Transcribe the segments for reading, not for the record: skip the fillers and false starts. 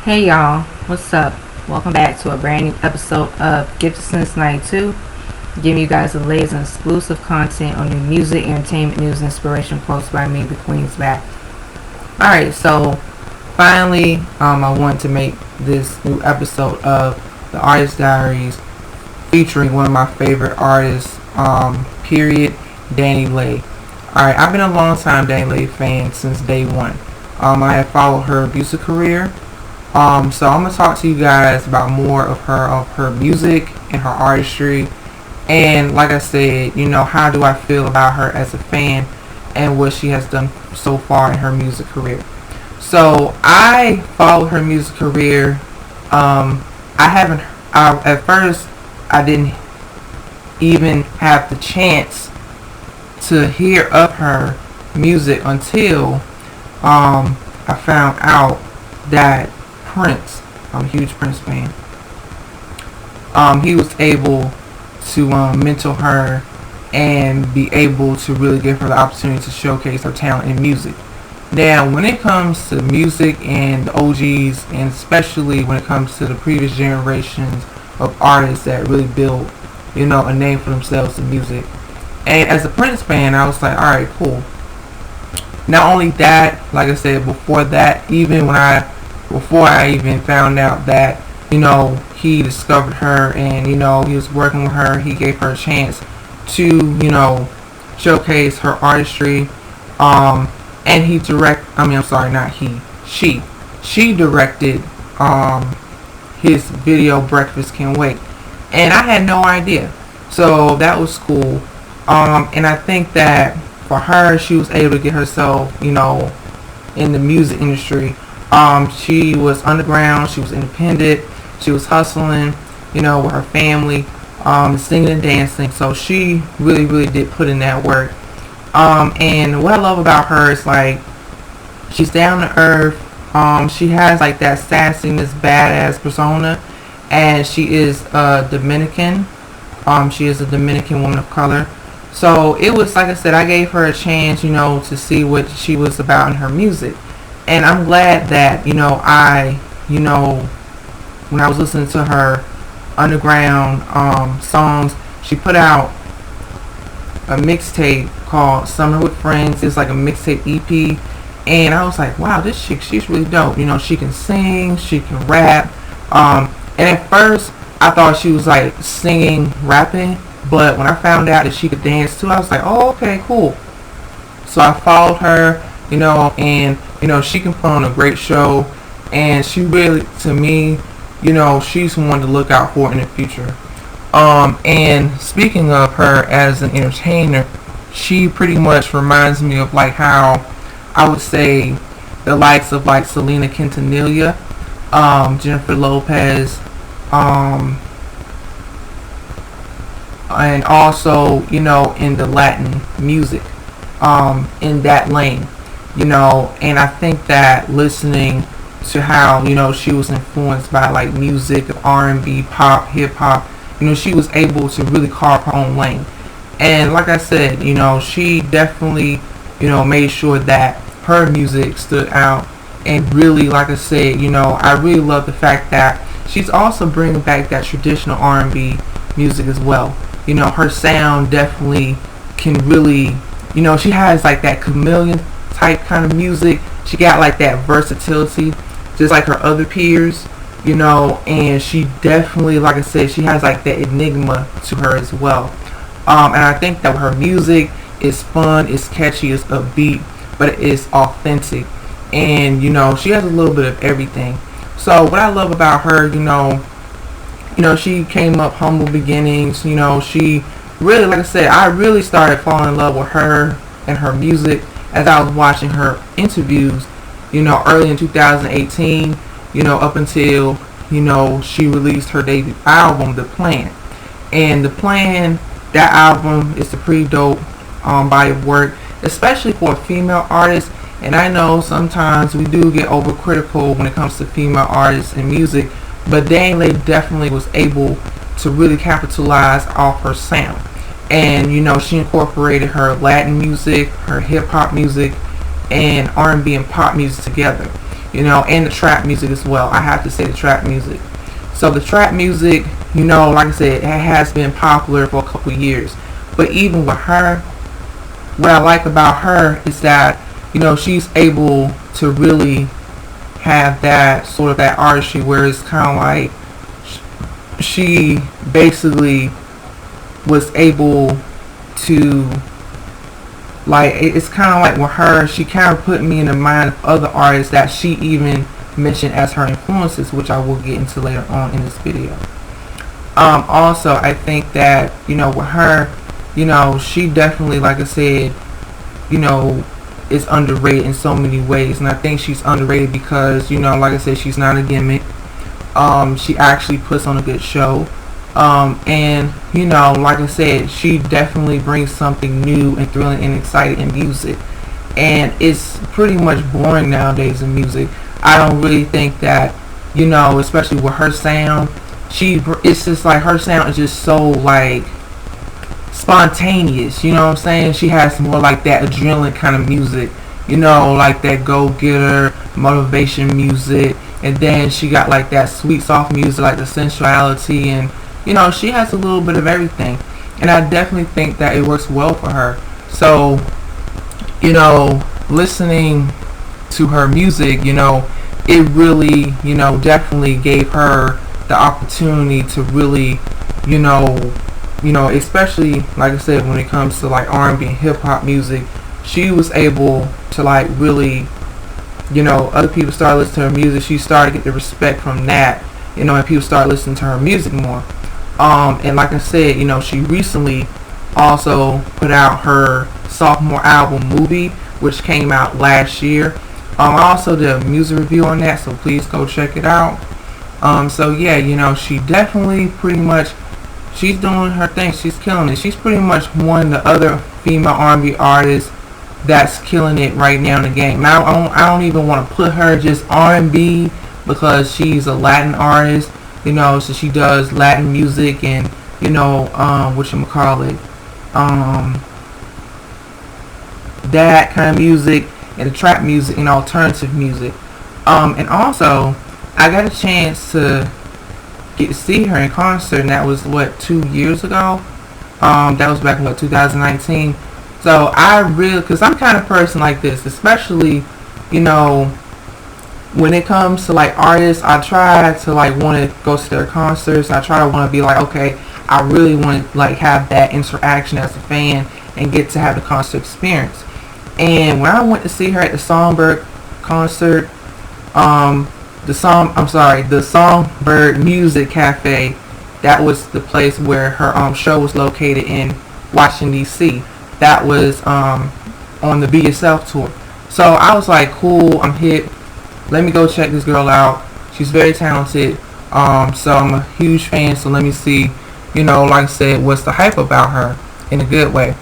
Hey y'all, what's up? Welcome back to a brand new episode of Gifted Since 92, giving you guys the latest and exclusive content on new music, entertainment, news, and inspiration quotes by me, the Queen's back. Alright, so finally, I wanted to make this new episode of the Artist Diaries featuring one of my favorite artists, period, DaniLeigh. Alright, I've been a long time DaniLeigh fan since day one. I have followed her music career. So I'm gonna talk to you guys about more of her music and her artistry, and like I said, how do I feel about her as a fan and what she has done so far in her music career. So I followed her music career. At first I didn't even have the chance to hear of her music until I found out that Prince, I'm a huge Prince fan, he was able to mentor her and be able to really give her the opportunity to showcase her talent in music. Now, when it comes to music and the OGs, and especially when it comes to the previous generations of artists that really built, a name for themselves in music, and as a Prince fan, I was like, alright, cool. Not only that, like I said, before I even found out that, he discovered her and, he was working with her, he gave her a chance to, showcase her artistry. And she directed, his video Breakfast Can Wait. And I had no idea. So that was cool. And I think that for her, she was able to get herself, in the music industry. She was underground, she was independent, she was hustling, with her family, singing and dancing. So she really, really did put in that work. And what I love about her is like she's down to earth. She has like that sassiness, badass persona, and she is a Dominican. She is a Dominican woman of color. So it was, like I said, I gave her a chance, to see what she was about in her music. And I'm glad that, when I was listening to her underground songs, she put out a mixtape called Summer with Friends. It's like a mixtape EP. And I was like, wow, this chick, she's really dope. She can sing, she can rap. And at first, I thought she was like singing, rapping. But when I found out that she could dance too, I was like, oh, okay, cool. So I followed her, and, she can put on a great show. And she really, to me, she's one to look out for in the future. And speaking of her as an entertainer, she pretty much reminds me of like how I would say the likes of like Selena Quintanilla, Jennifer Lopez, and also, in the Latin music, in that lane, and I think that listening to how, she was influenced by like music, R&B, pop, hip hop, she was able to really carve her own lane. And like I said, she definitely, made sure that her music stood out. And really, like I said, I really love the fact that she's also bringing back that traditional R&B music as well. Her sound definitely can really, she has like that chameleon type kind of music. She got like that versatility, just like her other peers, and she definitely, like I said, she has like that enigma to her as well. And I think that her music is fun, it's catchy, it's upbeat, but it is authentic. And, she has a little bit of everything. So what I love about her, she came up humble beginnings. She really, like I said, I really started falling in love with her and her music as I was watching her interviews, early in 2018, up until, she released her debut album, The Plan. And The Plan, that album is a pretty dope body of work, especially for a female artist. And I know sometimes we do get overcritical when it comes to female artists in music, but DaniLeigh definitely was able to really capitalize off her sound. And, she incorporated her Latin music, her hip hop music, and R&B and pop music together. and the trap music as well. I have to say the trap music. So the trap music, like I said, it has been popular for a couple years. But even with her, what I like about her is that, she's able to really have that sort of that artistry where it's kind of like she basically was able to, like, it's kind of like with her, she kind of put me in the mind of other artists that she even mentioned as her influences, which I will get into later on in this video. Also, I think that, with her, she definitely, like I said, is underrated in so many ways. And I think she's underrated because, like I said, she's not a gimmick. She actually puts on a good show. And, like I said, she definitely brings something new and thrilling and exciting in music. And it's pretty much boring nowadays in music. I don't really think that, especially with her sound, it's just like her sound is just so like spontaneous, you know what I'm saying? She has more like that adrenaline kind of music, like that go-getter motivation music, and then she got like that sweet soft music, like the sensuality, and she has a little bit of everything, and I definitely think that it works well for her. So listening to her music, it really, definitely gave her the opportunity to really, especially like I said, when it comes to like R&B and hip hop music, she was able to like really, other people started listening to her music. She started to get the respect from that, and people started listening to her music more. And like I said, she recently also put out her sophomore album, Movie, which came out last year. I also did a music review on that, so please go check it out. So yeah, she definitely pretty much, she's doing her thing. She's killing it. She's pretty much one of the other female R&B artists that's killing it right now in the game. Now I don't even want to put her just R&B because she's a Latin artist, so she does Latin music and that kind of music, and the trap music and alternative music. And also I got a chance to get to see her in concert, and that was 2 years ago. That was back in 2019. So I really, because I'm kind of person like this, especially when it comes to like artists, I try to like want to go to their concerts. I try to want to be like, okay, I really want to like have that interaction as a fan and get to have the concert experience. And when I went to see her at the Songbird concert, the Songbird Music Cafe, that was the place where her show was located in Washington D.C. That was on the Be Yourself tour. So I was like, cool, I'm hip. Let me go check this girl out. She's very talented. So I'm a huge fan. So let me see, like I said, what's the hype about her in a good way.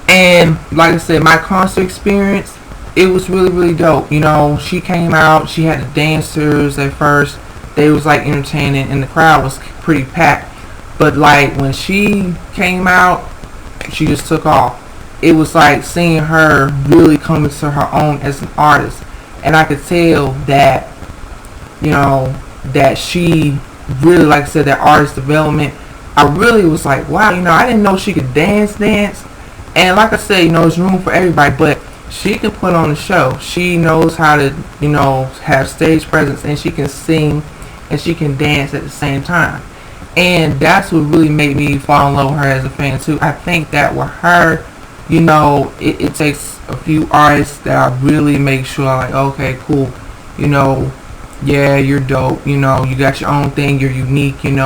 And like I said, my concert experience, it was really, really dope. She came out, she had the dancers at first. They was like entertaining, and the crowd was pretty packed. But like when she came out, she just took off. It was like seeing her really come into her own as an artist. And I could tell that, that she really, like I said, that artist development. I really was like, wow, I didn't know she could dance. And like I said, there's room for everybody, but she can put on a show. She knows how to, have stage presence, and she can sing and she can dance at the same time. And that's what really made me fall in love with her as a fan too. I think that with her, it takes a few artists that I really make sure like, okay, cool, yeah, you're dope, you got your own thing, you're unique, and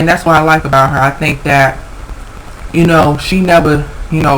that's what I like about her. I think that, she never,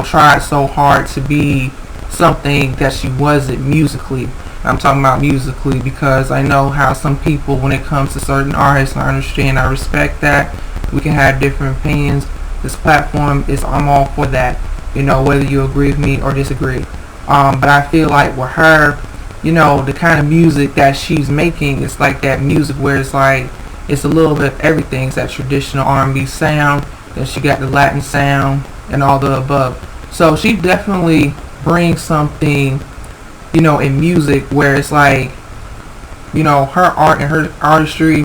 tried so hard to be something that she wasn't musically. I'm talking about musically because I know how some people, when it comes to certain artists, I understand, I respect that. We can have different opinions. This platform is, I'm all for that, whether you agree with me or disagree. But I feel like with her, the kind of music that she's making, it's like that music where it's like, it's a little bit of everything. It's that traditional R&B sound, then she got the Latin sound, and all the above. So she definitely brings something, in music where it's like, her art and her artistry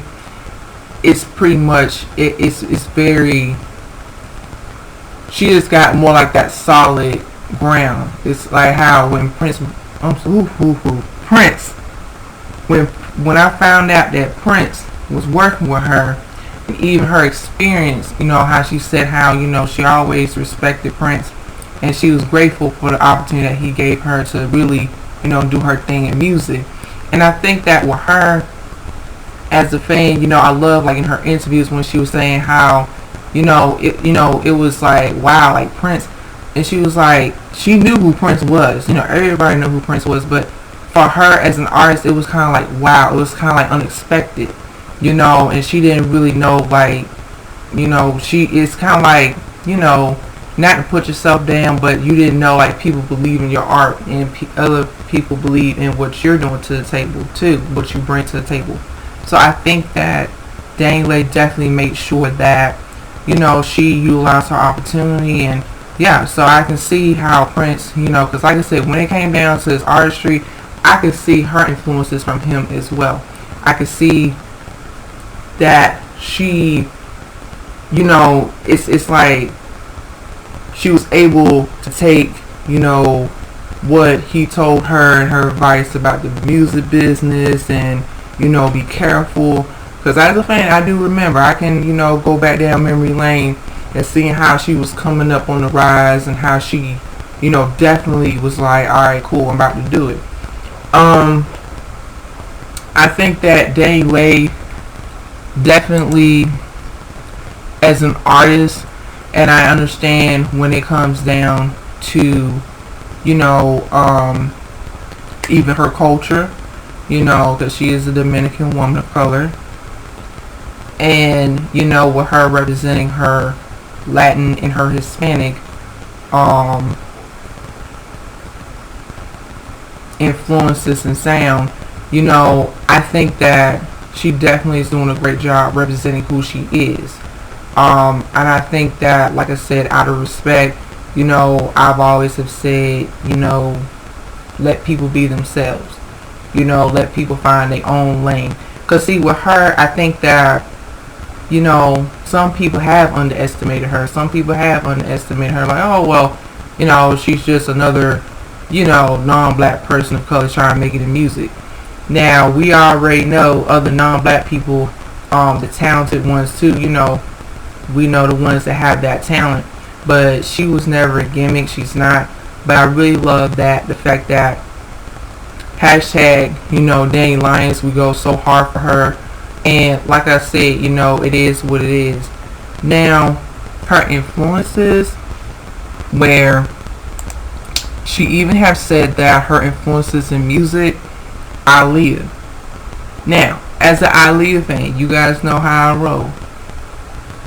is pretty much it's very, she just got more like that solid ground. It's like how when Prince, when I found out that Prince was working with her, and even her experience, how she said how, she always respected Prince, and she was grateful for the opportunity that he gave her to really, do her thing in music. And I think that with her, as a fan, I love like in her interviews when she was saying how, it was like, wow, like Prince, and she was like, she knew who Prince was. Everybody knew who Prince was, but for her as an artist, it was kind of like, wow, it was kind of like unexpected, and she didn't really know, like, she is kind of like, not to put yourself down, but you didn't know, like, people believe in your art, and other people believe in what you're doing to the table too, what you bring to the table. So I think that DaniLeigh definitely made sure that, she utilized her opportunity. And yeah, so I can see how Prince, because like I said, when it came down to his artistry, I could see her influences from him as well. I could see that she, it's like she was able to take, what he told her and her advice about the music business, and, be careful. Because as a fan, I do remember, I can, go back down memory lane and seeing how she was coming up on the rise, and how she, definitely was like, alright, cool, I'm about to do it. I think that DaniLeigh definitely, as an artist, and I understand when it comes down to, even her culture, because she is a Dominican woman of color, and, with her representing her Latin and her Hispanic influences and sound, I think that she definitely is doing a great job representing who she is. And I think that, like I said, out of respect, I've always have said, let people be themselves. Let people find their own lane. Because see, with her, I think that, some people have underestimated her. Some people have underestimated her. Like, oh, well, she's just another, non-black person of color trying to make it in music. Now, we already know other non-black people, the talented ones too, we know the ones that have that talent. But she was never a gimmick. She's not. But I really love that, the fact that hashtag, DaniLeigh, we go so hard for her. And like I said, it is what it is. Now, her influences, where she even have said that her influences in music, Aaliyah. Now, as an Aaliyah fan, you guys know how I roll.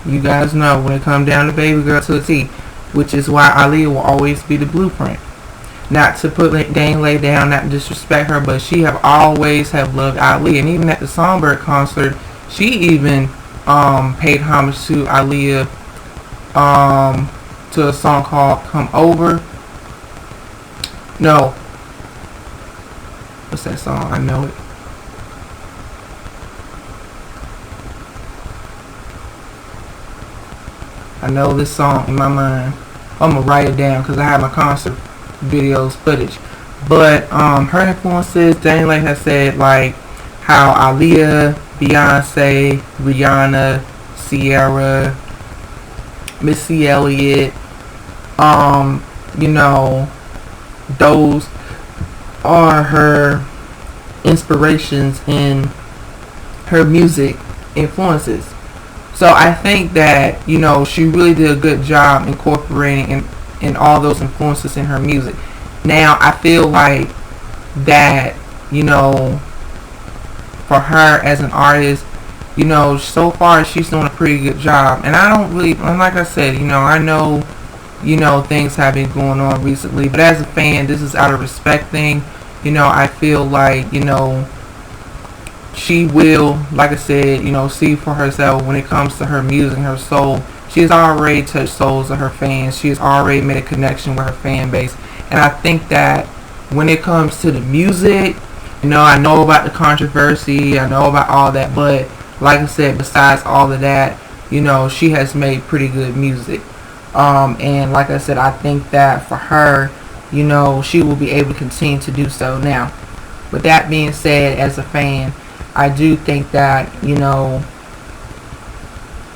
You guys know when it comes down to Baby Girl to the T, which is why Aaliyah will always be the blueprint. Not to put DaniLeigh down, not to disrespect her, but she have always have loved Aaliyah. And even at the Songbird concert, she even paid homage to Aaliyah to a song called Come Over. No. What's that song? I know it. I know this song in my mind. I'm going to write it down because I have my concert videos footage. But her influences, DaniLeigh has said, like how Aaliyah, Beyonce, Rihanna, Ciara, Missy Elliott, those are her inspirations in her music influences. So I think that, she really did a good job incorporating in all those influences in her music. Now, I feel like that, for her as an artist, so far she's doing a pretty good job. And I don't really, like I said, I know, things have been going on recently. But as a fan, this is out of respect thing. I feel like, she will, like I said, see for herself when it comes to her music and her soul. She has already touched souls of her fans. She has already made a connection with her fan base. And I think that when it comes to the music I know about the controversy, I know about all that, but like I said, besides all of that, she has made pretty good music. And like I said, I think that for her, she will be able to continue to do so. Now, with that being said, as a fan, I do think that,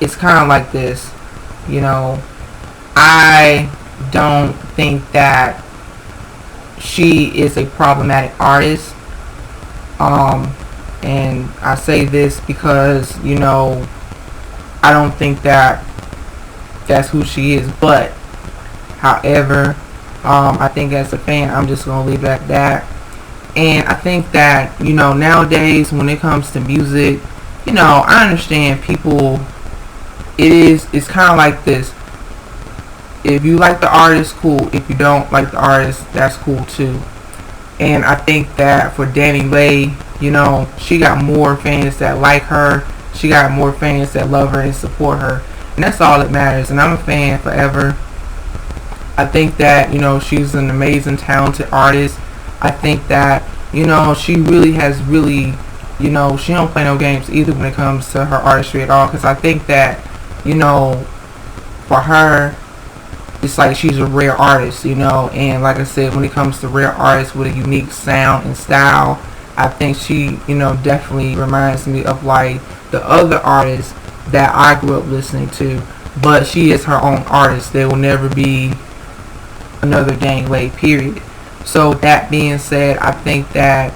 it's kind of like this. I don't think that she is a problematic artist. And I say this because, I don't think that that's who she is. But, however, I think as a fan, I'm just going to leave it at that. And I think that, nowadays when it comes to music, I understand people, it's kind of like this. If you like the artist, cool. If you don't like the artist, that's cool too. And I think that for DaniLeigh, she got more fans that like her. She got more fans that love her and support her. And that's all that matters. And I'm a fan forever. I think that, she's an amazing, talented artist. I think that, she really has really, she don't play no games either when it comes to her artistry at all. Because I think that, for her, it's like she's a rare artist, and like I said, when it comes to rare artists with a unique sound and style, I think she, definitely reminds me of like the other artists that I grew up listening to, but she is her own artist. There will never be another DaniLeigh, period. So that being said, I think that,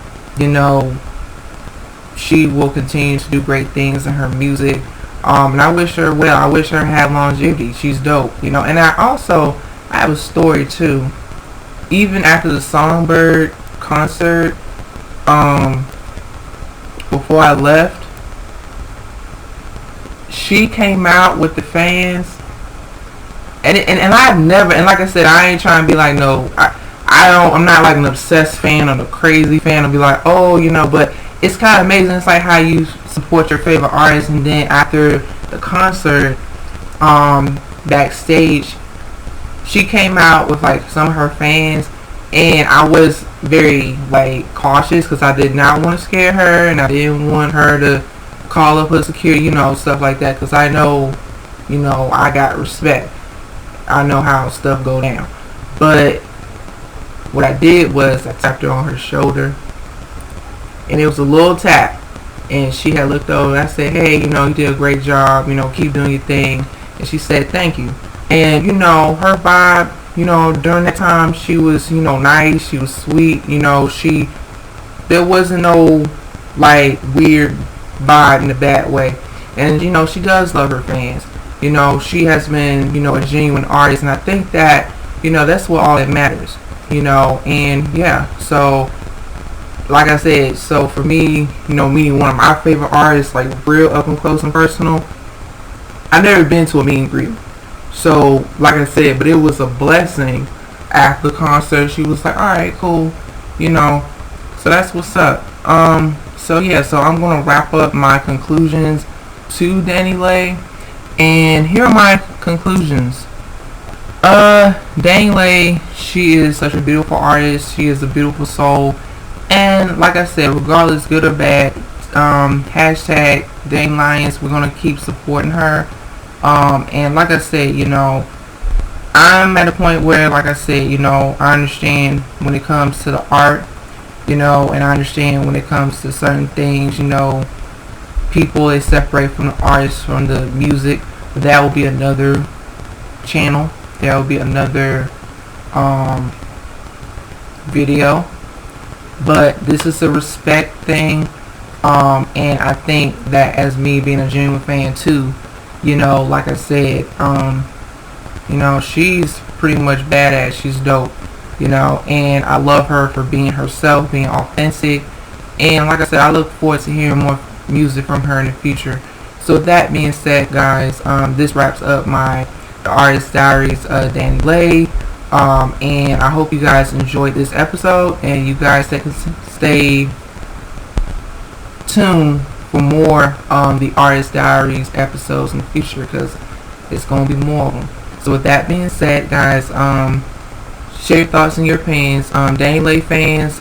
she will continue to do great things in her music. And I wish her well. I wish her had longevity. She's dope, And I have a story too. Even after the Songbird concert, before I left, she came out with the fans, and I've never, and like I said, I ain't trying to be like I'm not like an obsessed fan or a crazy fan. I'll be like, but it's kind of amazing. It's like how you support your favorite artist, and then after the concert, backstage, she came out with like some of her fans, and I was very like cautious because I did not want to scare her, and I didn't want her to call up her security, stuff like that, because I know, I got respect. I know how stuff go down. But what I did was I tapped her on her shoulder, and it was a little tap, and she had looked over, and I said, hey, you did a great job, keep doing your thing. And she said, thank you. And, her vibe, during that time, she was, nice, she was sweet, there wasn't no, like, weird vibe in a bad way. And, she does love her fans. She has been, a genuine artist, and I think that, that's what all that matters, and, yeah, so, like I said, so for me, meeting one of my favorite artists, like real up and close and personal, I've never been to a meet and greet. So, like I said, but it was a blessing. After the concert, she was like, alright, cool, so that's what's up. So yeah, so I'm going to wrap up my conclusions to DaniLeigh, and here are my conclusions. DaniLeigh, she is such a beautiful artist, she is a beautiful soul. And like I said, regardless, good or bad, hashtag DaniLeigh, we're going to keep supporting her. And like I said, I'm at a point where, like I said, I understand when it comes to the art, and I understand when it comes to certain things, people, they separate from the artist, from the music. That will be another channel. That will be another video. But this is a respect thing, and I think that as me being a genuine fan too, like I said, she's pretty much badass. She's dope, and I love her for being herself, being authentic, and like I said, I look forward to hearing more music from her in the future. So with that being said, guys, this wraps up my The Artist Diaries, DaniLeigh. And I hope you guys enjoyed this episode, and you guys stay tuned for more The Artist Diaries episodes in the future, because it's going to be more of them. So with that being said, guys, share your thoughts and your opinions. DaniLeigh fans,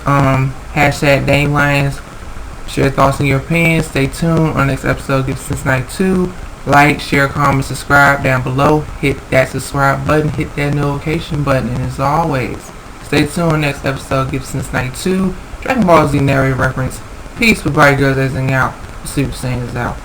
Hashtag DaniLeigh. Share thoughts and your opinions. Stay tuned on the next episode of Give Cincinnati 2. Like, share, comment, subscribe down below. Hit that subscribe button. Hit that notification button. And as always, stay tuned on the next episode of Give Cincinnati 2. Dragon Ball Z narrative reference. Peace with bright girls, everything out. Super Saiyan is out.